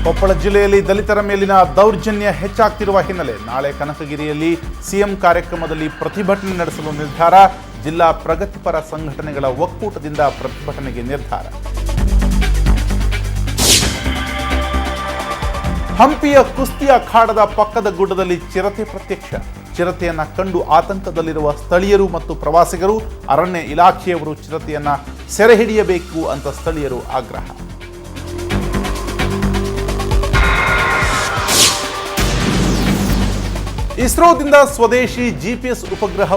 ಕೊಪ್ಪಳ ಜಿಲ್ಲೆಯಲ್ಲಿ ದಲಿತರ ಮೇಲಿನ ದೌರ್ಜನ್ಯ ಹೆಚ್ಚಾಗ್ತಿರುವ ಹಿನ್ನೆಲೆ ನಾಳೆ ಕನಕಗಿರಿಯಲ್ಲಿ ಸಿಎಂ ಕಾರ್ಯಕ್ರಮದಲ್ಲಿ ಪ್ರತಿಭಟನೆ ನಡೆಸಲು ನಿರ್ಧಾರ. ಜಿಲ್ಲಾ ಪ್ರಗತಿಪರ ಸಂಘಟನೆಗಳ ಒಕ್ಕೂಟದಿಂದ ಪ್ರತಿಭಟನೆಗೆ ನಿರ್ಧಾರ. ಹಂಪಿಯ ಕುಸ್ತಿ ಅಖಾಡದ ಪಕ್ಕದ ಗುಡ್ಡದಲ್ಲಿ ಚಿರತೆ ಪ್ರತ್ಯಕ್ಷ. ಚಿರತೆಯನ್ನ ಕಂಡು ಆತಂಕದಲ್ಲಿರುವ ಸ್ಥಳೀಯರು ಮತ್ತು ಪ್ರವಾಸಿಗರು. ಅರಣ್ಯ ಇಲಾಖೆಯವರು ಚಿರತೆಯನ್ನ ಸೆರೆ ಹಿಡಿಯಬೇಕು ಅಂತ ಸ್ಥಳೀಯರು ಆಗ್ರಹ. ಇಸ್ರೋದಿಂದ ಸ್ವದೇಶಿ ಜಿಪಿಎಸ್ ಉಪಗ್ರಹ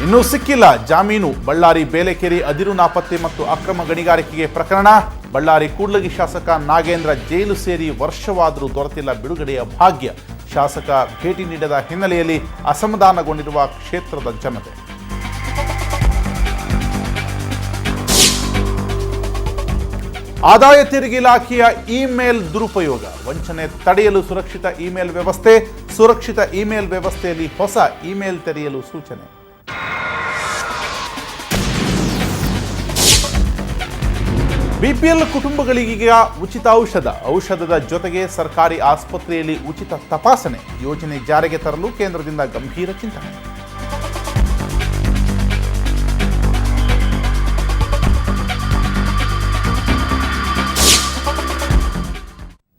ಇನ್ನೂ ಸಿಕ್ಕಿಲ್ಲ. ಜಾಮೀನು. ಬಳ್ಳಾರಿ ಬೇಲೆಕೇರಿ ಅದಿರು ನಾಪತ್ತೆ ಮತ್ತು ಅಕ್ರಮ ಗಣಿಗಾರಿಕೆಗೆ ಪ್ರಕರಣ. ಬಳ್ಳಾರಿ ಕೂಡ್ಲಗಿ ಶಾಸಕ ನಾಗೇಂದ್ರ ಜೈಲು ಸೇರಿ ವರ್ಷವಾದರೂ ದೊರೆತಿಲ್ಲ ಬಿಡುಗಡೆಯ ಭಾಗ್ಯ. ಶಾಸಕ ಭೇಟಿ ನೀಡದ ಹಿನ್ನೆಲೆಯಲ್ಲಿ ಅಸಮಾಧಾನಗೊಂಡಿರುವ ಕ್ಷೇತ್ರದ ಜನತೆ. ಆದಾಯ ತೆರಿಗೆ ಇಲಾಖೆಯ ಇಮೇಲ್ ದುರುಪಯೋಗ. ವಂಚನೆ ತಡೆಯಲು ಸುರಕ್ಷಿತ ಇಮೇಲ್ ವ್ಯವಸ್ಥೆ. ಸುರಕ್ಷಿತ ಇಮೇಲ್ ವ್ಯವಸ್ಥೆಯಲ್ಲಿ ಹೊಸ ಇಮೇಲ್ ತೆರೆಯಲು ಸೂಚನೆ. ಬಿಪಿಎಲ್ ಕುಟುಂಬಗಳಿಗೀಗ ಉಚಿತ ಔಷಧದ ಜೊತೆಗೆ ಸರ್ಕಾರಿ ಆಸ್ಪತ್ರೆಯಲ್ಲಿ ಉಚಿತ ತಪಾಸಣೆ. ಯೋಜನೆ ಜಾರಿಗೆ ತರಲು ಕೇಂದ್ರದಿಂದ ಗಂಭೀರ ಚಿಂತನೆ.